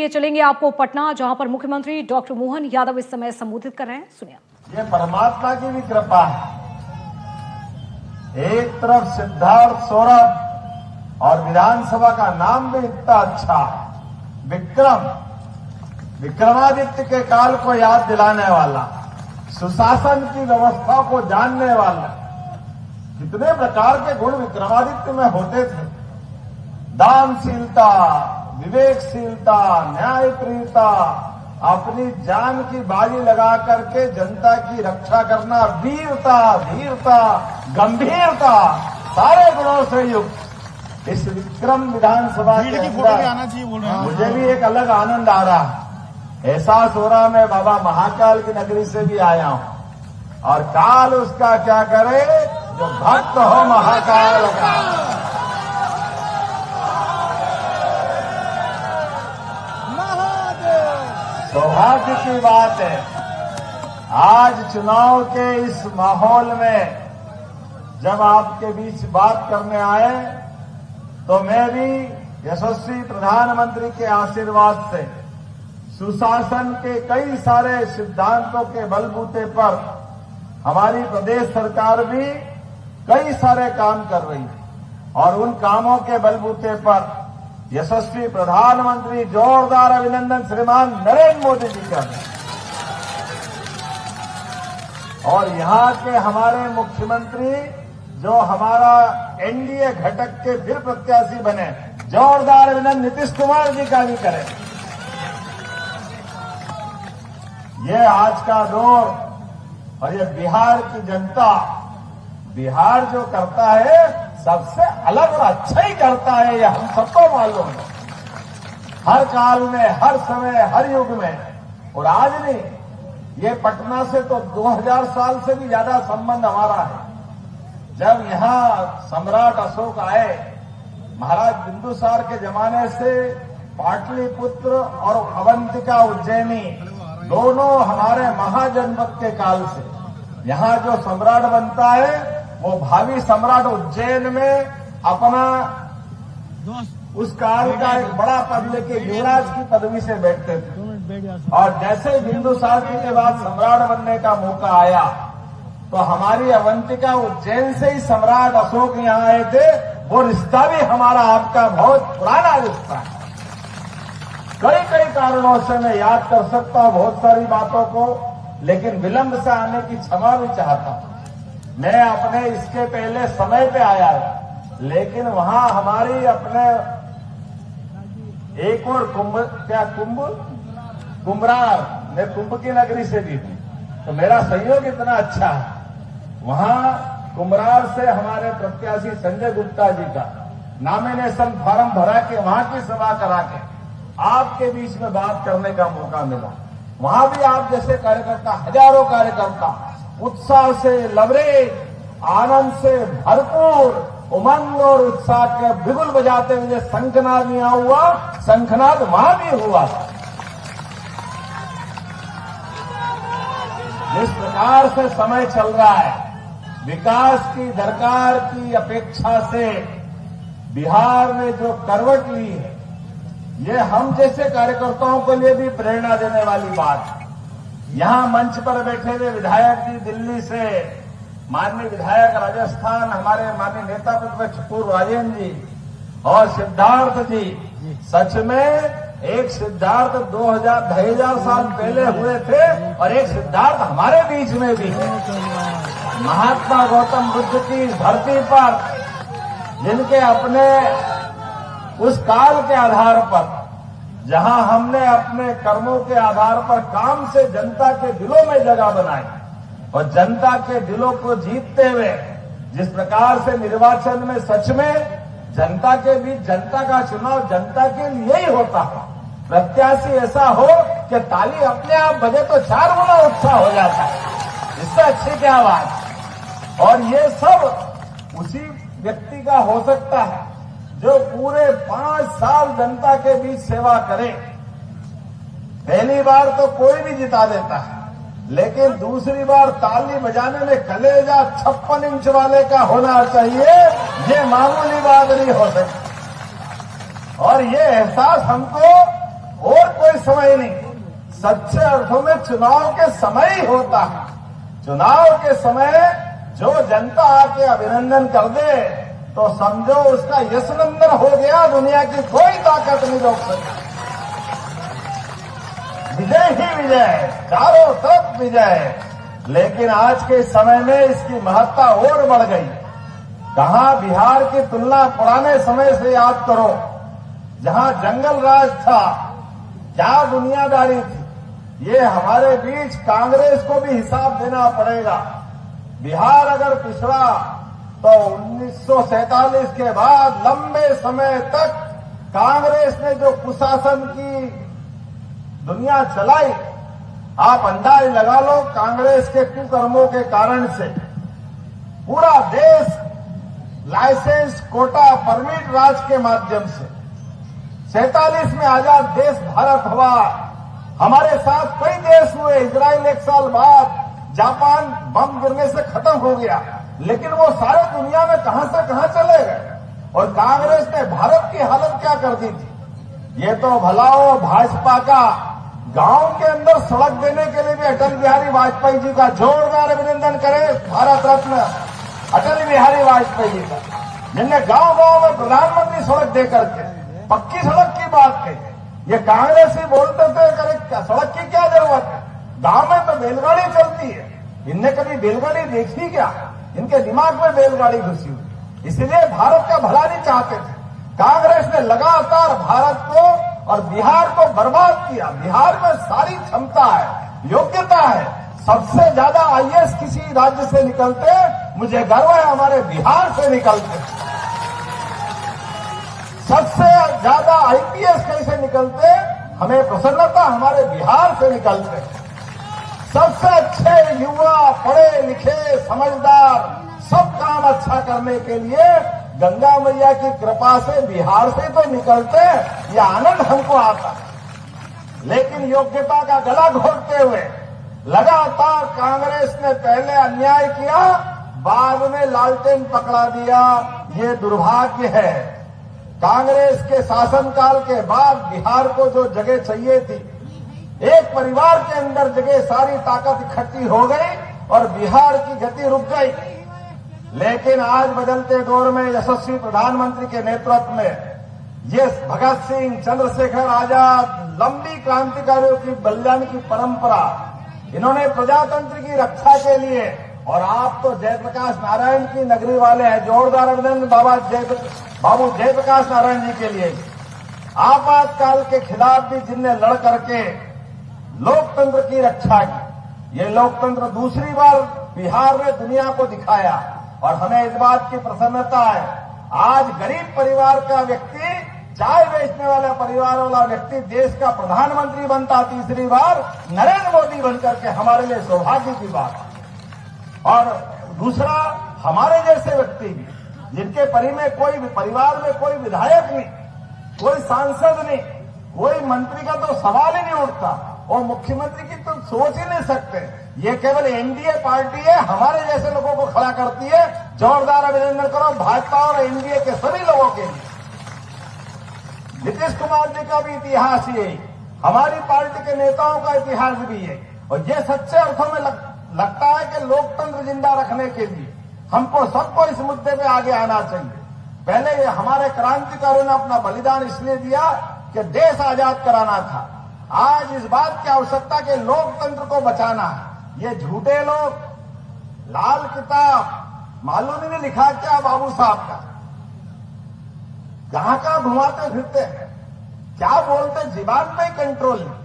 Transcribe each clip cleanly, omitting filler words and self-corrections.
लिए चलेंगे आपको पटना, जहां पर मुख्यमंत्री डॉक्टर मोहन यादव इस समय संबोधित कर रहे हैं। सुनिए। ये परमात्मा की भी कृपा है। एक तरफ सिद्धार्थ सौरभ और विधानसभा का नाम भी इतना अच्छा है, विक्रमादित्य के काल को याद दिलाने वाला, सुशासन की व्यवस्था को जानने वाला। कितने प्रकार के गुण विक्रमादित्य में होते थे। दानशीलता, विवेकशीलता, न्यायप्रियता, अपनी जान की बाजी लगा करके जनता की रक्षा करना, वीरता, धीरता, गंभीरता, सारे गुणों से युक्त इस विक्रम विधानसभा के अंदर मुझे भी एक अलग आनंद आ रहा है। एहसास हो रहा, मैं बाबा महाकाल की नगरी से भी आया हूं और काल उसका क्या करे जो भक्त हो महाकाल का। सौभाग्य की बात है, आज चुनाव के इस माहौल में जब आपके बीच बात करने आए तो मैं भी यशस्वी प्रधानमंत्री के आशीर्वाद से सुशासन के कई सारे सिद्धांतों के बलबूते पर हमारी प्रदेश सरकार भी कई सारे काम कर रही है और उन कामों के बलबूते पर यशस्वी प्रधानमंत्री जोरदार अभिनंदन श्रीमान नरेंद्र मोदी जी का। और यहां के हमारे मुख्यमंत्री जो हमारा एनडीए घटक के फिर प्रत्याशी बने, जोरदार अभिनंदन नीतीश कुमार जी का भी करें। ये आज का दौर और ये बिहार की जनता, बिहार जो करता है सबसे अलग और अच्छा ही करता है, यह हम सबको मालूम है। हर काल में, हर समय, हर युग में। और आज नहीं, ये पटना से तो 2000 साल से भी ज्यादा संबंध हमारा है। जब यहां सम्राट अशोक आए, महाराज बिंदुसार के जमाने से पाटलिपुत्र और अवंतिका उज्जैनी दोनों हमारे महाजनपद के काल से यहां जो सम्राट बनता है वो भावी सम्राट उज्जैन में अपना उस काल का एक बड़ा पद लेके युवराज की पदवी से बैठते थे। और जैसे बिंदुसार जी के बाद सम्राट बनने का मौका आया तो हमारी अवंतिका उज्जैन से ही सम्राट अशोक यहां आए थे। वो रिश्ता भी हमारा आपका बहुत पुराना रिश्ता है। कई कारणों से मैं याद कर सकता हूं बहुत सारी बातों को, लेकिन विलंब से आने की क्षमा भी चाहता हूं। मैं अपने इसके पहले समय पे आया, लेकिन वहां हमारी अपने एक और कुम्भरार, मैं कुंभ की नगरी से भी हूं, तो मेरा सहयोग इतना अच्छा है। वहां कुम्भरार से हमारे प्रत्याशी संजय गुप्ता जी का नॉमिनेशन फॉर्म भरा के वहां की सभा करा के आपके बीच में बात करने का मौका मिला। वहां भी आप जैसे कार्यकर्ता, हजारों कार्यकर्ता उत्साह से लबरेज, आनंद से भरपूर, उमंग और उत्साह के बिगुल बजाते हुए शंखनाद यहाँ हुआ, शंखनाद वहां भी हुआ। जिस प्रकार से समय चल रहा है, विकास की दरकार की अपेक्षा से बिहार ने जो करवट ली है, ये हम जैसे कार्यकर्ताओं के लिए भी प्रेरणा देने वाली बात है। यहां मंच पर बैठे हुए विधायक जी दिल्ली से, माननीय विधायक राजस्थान हमारे माननीय नेता प्रतिपक्ष पूर्व राजेंद्र जी और सिद्धार्थ जी, सच में एक सिद्धार्थ 2000 साल पहले हुए थे और एक सिद्धार्थ हमारे बीच में भी है। महात्मा गौतम बुद्ध की धरती पर जिनके अपने उस काल के आधार पर, जहां हमने अपने कर्मों के आधार पर काम से जनता के दिलों में जगह बनाई और जनता के दिलों को जीतते हुए जिस प्रकार से निर्वाचन में सच में जनता के बीच, जनता का चुनाव जनता के लिए ही होता है। प्रत्याशी ऐसा हो कि ताली अपने आप बजे तो 4 गुना उत्साह हो जाता है। इससे अच्छी क्या बात। और ये सब उसी व्यक्ति का हो सकता है जो पूरे 5 साल जनता के बीच सेवा करे। पहली बार तो कोई भी जिता देता है, लेकिन दूसरी बार ताली बजाने में कलेजा 56 इंच वाले का होना चाहिए। ये मामूली बात नहीं हो सकती। और ये एहसास हमको और समय नहीं, सच्चे अर्थों में चुनाव के समय ही होता है। चुनाव के समय जो जनता आके अभिनंदन कर दे तो समझो उसका यशनंदन हो गया, दुनिया की कोई ताकत नहीं रोक सकती। विजय ही विजय, चारों तरफ विजय। लेकिन आज के समय में इसकी महत्ता और बढ़ गई। कहां बिहार की तुलना पुराने समय से याद करो, जहां जंगल राज था, क्या दुनियादारी थी। ये हमारे बीच कांग्रेस को भी हिसाब देना पड़ेगा। बिहार अगर पिछड़ा तो 1947 के बाद लंबे समय तक कांग्रेस ने जो कुशासन की दुनिया चलाई, आप अंदाज लगा लो, कांग्रेस के कुकर्मों के कारण से पूरा देश लाइसेंस, कोटा, परमिट राज के माध्यम से 47 में आजाद देश भारत हुआ। हमारे साथ कई देश हुए, इजराइल 1 साल बाद, जापान बम गिरने से खत्म हो गया, लेकिन वो सारे दुनिया में कहां से कहां चले गए। और कांग्रेस ने भारत की हालत क्या कर दी थी। ये तो भला हो भाजपा का गांव के अंदर सड़क देने के लिए भी अटल बिहारी वाजपेयी जी का जोरदार अभिनंदन करें, भारत रत्न अटल बिहारी वाजपेयी जी का, जिनने गांव गांव में प्रधानमंत्री सड़क देकर के पक्की सड़क की बात कही। ये कांग्रेस ही बोलते थे करे सड़क की क्या जरूरत है, गांव में तो बैलगाड़ी चलती है। इनने कभी बैलगाड़ी देखी क्या? इनके दिमाग में बैलगाड़ी घुसी हुई, इसलिए भारत का भला नहीं चाहते थे। कांग्रेस ने लगातार भारत को और बिहार को बर्बाद किया। बिहार में सारी क्षमता है, योग्यता है, सबसे ज्यादा आईएएस किसी राज्य से निकलते, मुझे गर्व है हमारे बिहार से निकलते। सबसे ज्यादा आईपीएस कैसे निकलते, हमें प्रसन्नता हमारे बिहार से निकलते। सबसे अच्छे युवा, पढ़े लिखे, समझदार, सब काम अच्छा करने के लिए गंगा मैया की कृपा से बिहार से तो निकलते, ये आनंद हमको आता। लेकिन योग्यता का गला घोटते हुए लगातार कांग्रेस ने पहले अन्याय किया, बाद में लालटेन पकड़ा दिया। ये दुर्भाग्य है। कांग्रेस के शासनकाल के बाद बिहार को जो जगह चाहिए थी, एक परिवार के अंदर जगह सारी ताकत इकट्ठी हो गई और बिहार की गति रुक गई। लेकिन आज बदलते दौर में यशस्वी प्रधानमंत्री के नेतृत्व में ये भगत सिंह, चंद्रशेखर आजाद, लंबी क्रांतिकारियों की बलिदान की परंपरा, इन्होंने प्रजातंत्र की रक्षा के लिए, और आप तो जयप्रकाश नारायण की नगरी वाले हैं, जोरदार अभिनंदन बाबू जयप्रकाश नारायण जी के लिए। आपातकाल के खिलाफ भी जिनने लड़ करके लोकतंत्र की रक्षा की, ये लोकतंत्र दूसरी बार बिहार ने दुनिया को दिखाया। और हमें इस बात की प्रसन्नता है, आज गरीब परिवार का व्यक्ति, चाय बेचने वाला परिवार वाला व्यक्ति देश का प्रधानमंत्री बनता तीसरी बार, नरेंद्र मोदी बनकर के, हमारे लिए सौभाग्य की बात। और दूसरा, हमारे जैसे व्यक्ति भी, जिनके परिवार में कोई विधायक नहीं, कोई सांसद नहीं, कोई मंत्री का तो सवाल ही नहीं उठता, और मुख्यमंत्री की तो सोच ही नहीं सकते। ये केवल एनडीए पार्टी है, हमारे जैसे लोगों को खड़ा करती है। जोरदार अभिनंदन करो भाजपा और एनडीए के सभी लोगों के लिए। नीतीश कुमार जी का भी इतिहास ये, हमारी पार्टी के नेताओं का इतिहास भी है। और ये सच्चे अर्थों में लगता है कि लोकतंत्र जिंदा रखने के लिए हमको सबको इस मुद्दे पे आगे आना चाहिए। पहले ये हमारे क्रांतिकारियों ने अपना बलिदान इसलिए दिया कि देश आजाद कराना था। आज इस बात की आवश्यकता कि लोकतंत्र को बचाना है। ये झूठे लोग लाल किताब मालूम ही नहीं लिखा क्या बाबू साहब का, कहां कहां घुमाते फिरते हैं, क्या बोलते, जीवान पे कंट्रोल नहीं,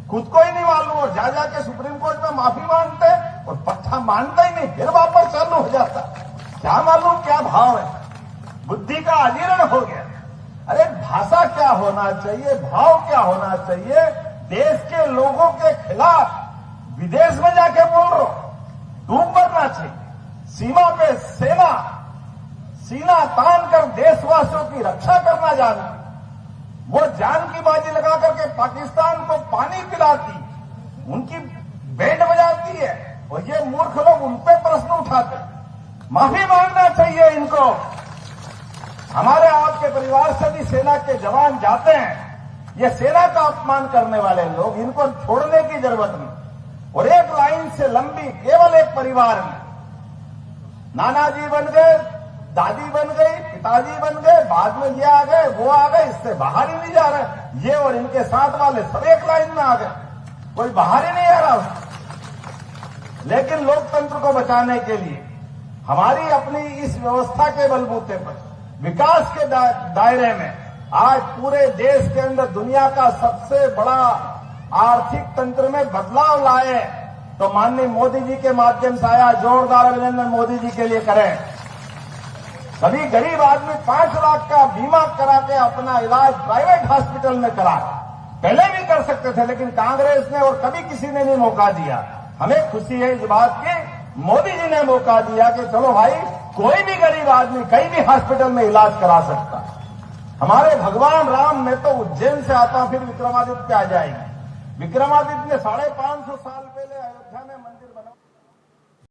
खुद को ही नहीं मालूम, और जा जाके सुप्रीम कोर्ट में माफी मांगते और पट्टा मानता ही नहीं, फिर वापस चालू हो जाता। क्या मालूम क्या भाव है, बुद्धि का अजीर्ण हो गया। अरे भाषा क्या होना चाहिए, भाव क्या होना चाहिए। देश के लोगों के खिलाफ विदेश में जाके बोल रहे हो, डूब मरना चाहिए। सीमा पे सेना सीना तान कर देशवासियों की रक्षा करना जानती, वो जान की बाजी लगा करके पाकिस्तान को पानी पिलाती, उनकी बैंड बजाती है, और ये मूर्ख लोग उन पे प्रश्न उठाते। माफी मांगना चाहिए इनको। हमारे आपके परिवार से भी सेना के जवान जाते हैं, ये सेना का अपमान करने वाले लोग, इनको छोड़ने की जरूरत नहीं। और एक लाइन से लंबी, केवल एक परिवार में नाना जी बन गए, दादी बन गई, पिताजी बन गए, बाद में ये आ गए, वो आ गए, इससे बाहर ही नहीं जा रहे। ये और इनके साथ वाले सब एक लाइन में आ गए, कोई बाहर ही नहीं आ रहा। लेकिन लोकतंत्र को बचाने के लिए हमारी अपनी इस व्यवस्था के बलबूते पर विकास के दायरे में आज पूरे देश के अंदर दुनिया का सबसे बड़ा आर्थिक तंत्र में बदलाव लाए तो माननीय मोदी जी के माध्यम से आया। जोरदार अभिनंदन मोदी जी के लिए करें। सभी गरीब आदमी 5 लाख का बीमा करा के अपना इलाज प्राइवेट हॉस्पिटल में करा, पहले भी कर सकते थे, लेकिन कांग्रेस ने और कभी किसी ने नहीं मौका दिया। हमें खुशी है इस बात की, मोदी जी ने मौका दिया कि चलो भाई, कोई भी गरीब आदमी कहीं भी हॉस्पिटल में इलाज करा सकता। हमारे भगवान राम, मैं तो उज्जैन से आता हूं, फिर विक्रमादित्य आ जाएंगे। विक्रमादित्य ने 550 साल पहले अयोध्या में मंदिर बना।